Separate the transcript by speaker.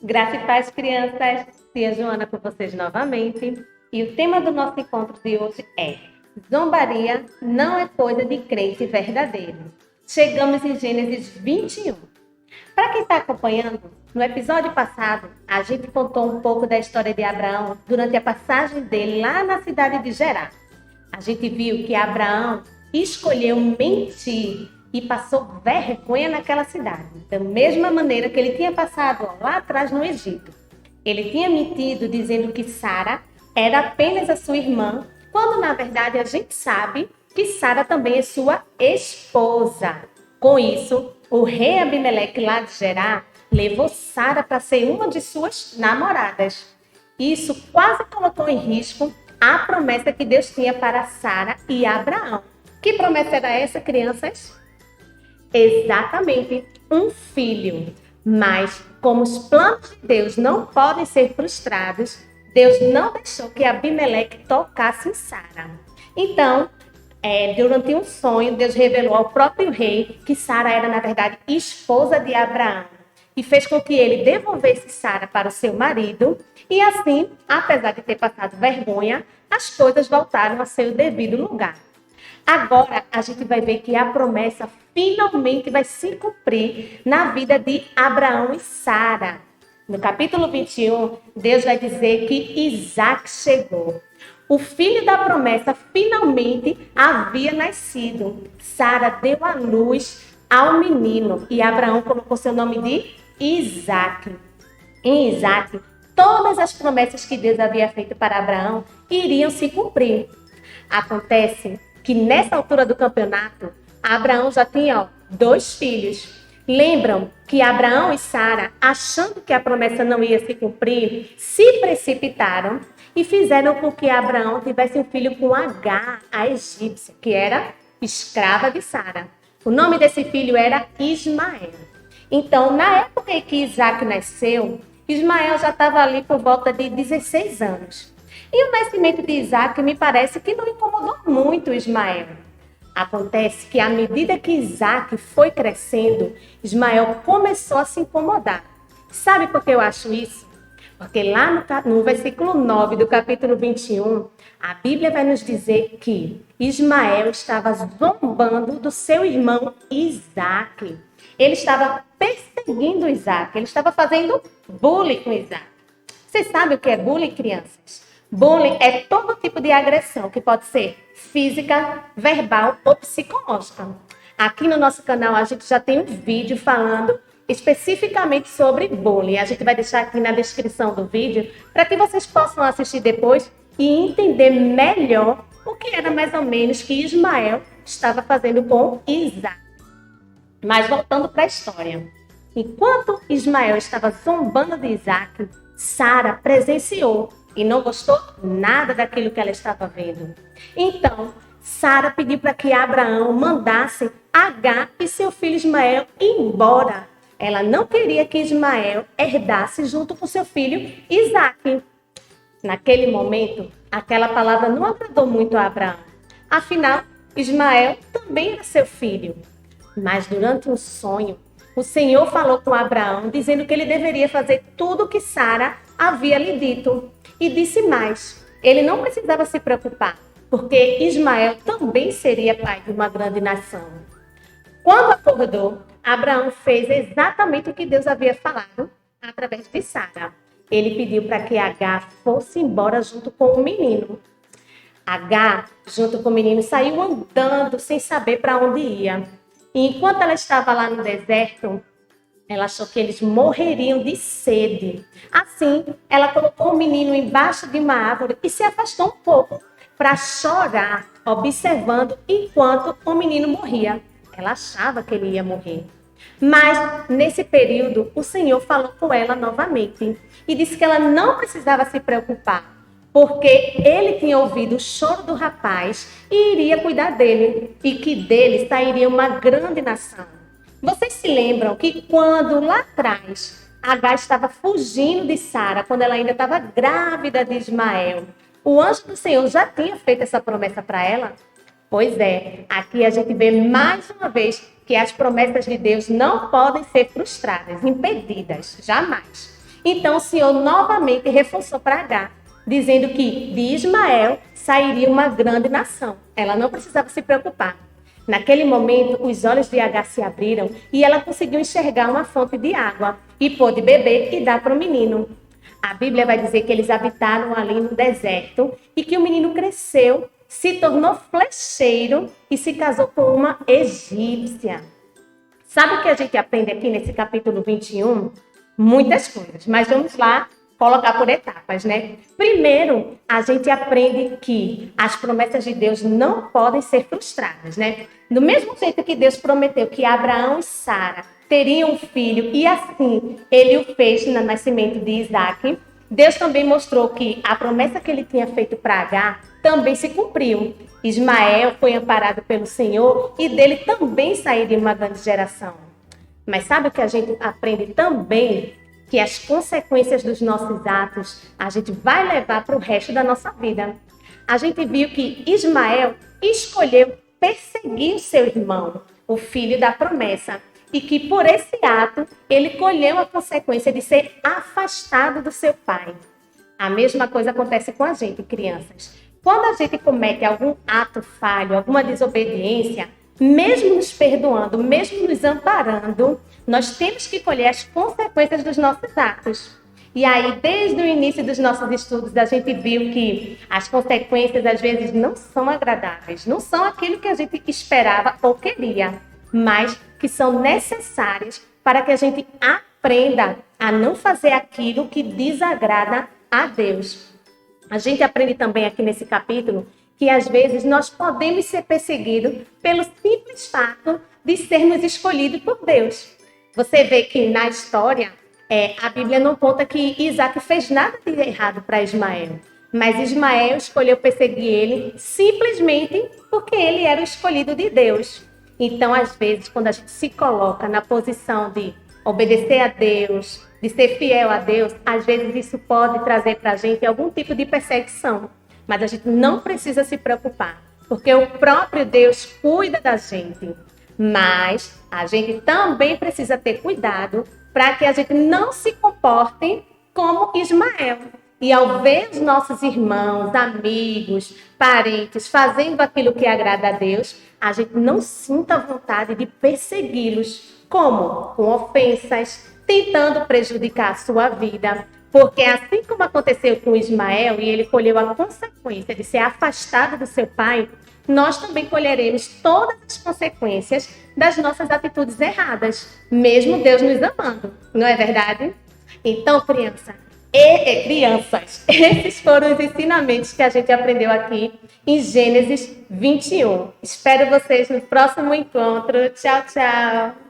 Speaker 1: Graça e paz, crianças. Tia Joana com vocês novamente. E o tema do nosso encontro de hoje é: zombaria não é coisa de crente verdadeiro. Chegamos em Gênesis 21. Para quem está acompanhando, no episódio passado, a gente contou um pouco da história de Abraão durante a passagem dele lá na cidade de Gerar. A gente viu que Abraão escolheu mentir e passou vergonha naquela cidade, da mesma maneira que ele tinha passado lá atrás no Egito. Ele tinha mentido dizendo que Sara era apenas a sua irmã, quando na verdade a gente sabe que Sara também é sua esposa. Com isso, o rei Abimeleque lá de Gerar levou Sara para ser uma de suas namoradas. Isso quase colocou em risco a promessa que Deus tinha para Sara e Abraão. Que promessa era essa, crianças? Exatamente, um filho. Mas, como os planos de Deus não podem ser frustrados, Deus não deixou que Abimeleque tocasse em Sara. Então, durante um sonho, Deus revelou ao próprio rei que Sara era, na verdade, esposa de Abraão. E fez com que ele devolvesse Sara para o seu marido. E assim, apesar de ter passado vergonha, as coisas voltaram ao seu devido lugar. Agora, a gente vai ver que a promessa finalmente vai se cumprir na vida de Abraão e Sara. No capítulo 21, Deus vai dizer que Isaac chegou. O filho da promessa finalmente havia nascido. Sara deu à luz ao menino e Abraão colocou seu nome de Isaac. Em Isaac, todas as promessas que Deus havia feito para Abraão iriam se cumprir. Acontece que nessa altura do campeonato, Abraão já tinha 2 filhos. Lembram que Abraão e Sara, achando que a promessa não ia se cumprir, se precipitaram e fizeram com que Abraão tivesse um filho com Agar, a egípcia, que era escrava de Sara. O nome desse filho era Ismael. Então, na época em que Isaac nasceu, Ismael já estava ali por volta de 16 anos. E o nascimento de Isaac me parece que não incomodou muito Ismael. Acontece que à medida que Isaac foi crescendo, Ismael começou a se incomodar. Sabe por que eu acho isso? Porque lá no versículo 9 do capítulo 21, a Bíblia vai nos dizer que Ismael estava zombando do seu irmão Isaac. Ele estava perseguindo Isaac, ele estava fazendo bullying com Isaac. Vocês sabem o que é bullying, crianças? Bullying é todo tipo de agressão, que pode ser física, verbal ou psicológica. Aqui no nosso canal a gente já tem um vídeo falando especificamente sobre bullying. A gente vai deixar aqui na descrição do vídeo para que vocês possam assistir depois e entender melhor o que era mais ou menos que Ismael estava fazendo com Isaac. Mas voltando para a história. Enquanto Ismael estava zombando de Isaac, Sara presenciou e não gostou nada daquilo que ela estava vendo. Então, Sara pediu para que Abraão mandasse Agar e seu filho Ismael embora. Ela não queria que Ismael herdasse junto com seu filho Isaac. Naquele momento, aquela palavra não agradou muito a Abraão. Afinal, Ismael também era seu filho. Mas durante um sonho, o Senhor falou com Abraão, dizendo que ele deveria fazer tudo o que Sara havia lhe dito. E disse mais, ele não precisava se preocupar, porque Ismael também seria pai de uma grande nação. Quando acordou, Abraão fez exatamente o que Deus havia falado através de Sara. Ele pediu para que Agar fosse embora junto com o menino. Agar, junto com o menino, saiu andando sem saber para onde ia. E enquanto ela estava lá no deserto, ela achou que eles morreriam de sede. Assim, ela colocou o menino embaixo de uma árvore e se afastou um pouco para chorar, observando enquanto o menino morria. Ela achava que ele ia morrer. Mas, nesse período, o Senhor falou com ela novamente e disse que ela não precisava se preocupar, porque ele tinha ouvido o choro do rapaz e iria cuidar dele, e que dele sairia uma grande nação. Vocês se lembram que quando lá atrás Agar estava fugindo de Sara, quando ela ainda estava grávida de Ismael, o anjo do Senhor já tinha feito essa promessa para ela? Pois é, aqui a gente vê mais uma vez que as promessas de Deus não podem ser frustradas, impedidas, jamais. Então o Senhor novamente reforçou para Agar, dizendo que de Ismael sairia uma grande nação. Ela não precisava se preocupar. Naquele momento, os olhos de Agar se abriram e ela conseguiu enxergar uma fonte de água e pôde beber e dar para o menino. A Bíblia vai dizer que eles habitaram ali no deserto e que o menino cresceu, se tornou flecheiro e se casou com uma egípcia. Sabe o que a gente aprende aqui nesse capítulo 21? Muitas coisas, mas vamos lá colocar por etapas, né? Primeiro, a gente aprende que as promessas de Deus não podem ser frustradas, né? Do mesmo jeito que Deus prometeu que Abraão e Sara teriam um filho e assim ele o fez no nascimento de Isaac, Deus também mostrou que a promessa que ele tinha feito para Agar também se cumpriu. Ismael foi amparado pelo Senhor e dele também sairia uma grande geração. Mas sabe o que a gente aprende também? Que as consequências dos nossos atos a gente vai levar para o resto da nossa vida. A gente viu que Ismael escolheu perseguir o seu irmão, o filho da promessa, e que por esse ato ele colheu a consequência de ser afastado do seu pai. A mesma coisa acontece com a gente, crianças. Quando a gente comete algum ato falho, alguma desobediência, mesmo nos perdoando, mesmo nos amparando, nós temos que colher as consequências dos nossos atos. E aí, desde o início dos nossos estudos, a gente viu que as consequências, às vezes, não são agradáveis, não são aquilo que a gente esperava ou queria, mas que são necessárias para que a gente aprenda a não fazer aquilo que desagrada a Deus. A gente aprende também aqui nesse capítulo que às vezes nós podemos ser perseguidos pelo simples fato de sermos escolhidos por Deus. Você vê que na história, a Bíblia não conta que Isaac fez nada de errado para Ismael, mas Ismael escolheu perseguir ele simplesmente porque ele era o escolhido de Deus. Então, às vezes, quando a gente se coloca na posição de obedecer a Deus, de ser fiel a Deus, às vezes isso pode trazer para a gente algum tipo de perseguição. Mas a gente não precisa se preocupar, porque o próprio Deus cuida da gente. Mas a gente também precisa ter cuidado para que a gente não se comporte como Ismael. E ao ver os nossos irmãos, amigos, parentes fazendo aquilo que agrada a Deus, a gente não sinta vontade de persegui-los. Como? Com ofensas, tentando prejudicar a sua vida. Porque assim como aconteceu com Ismael e ele colheu a consequência de ser afastado do seu pai, nós também colheremos todas as consequências das nossas atitudes erradas, mesmo Deus nos amando, não é verdade? Então, crianças, esses foram os ensinamentos que a gente aprendeu aqui em Gênesis 21. Espero vocês no próximo encontro. Tchau, tchau!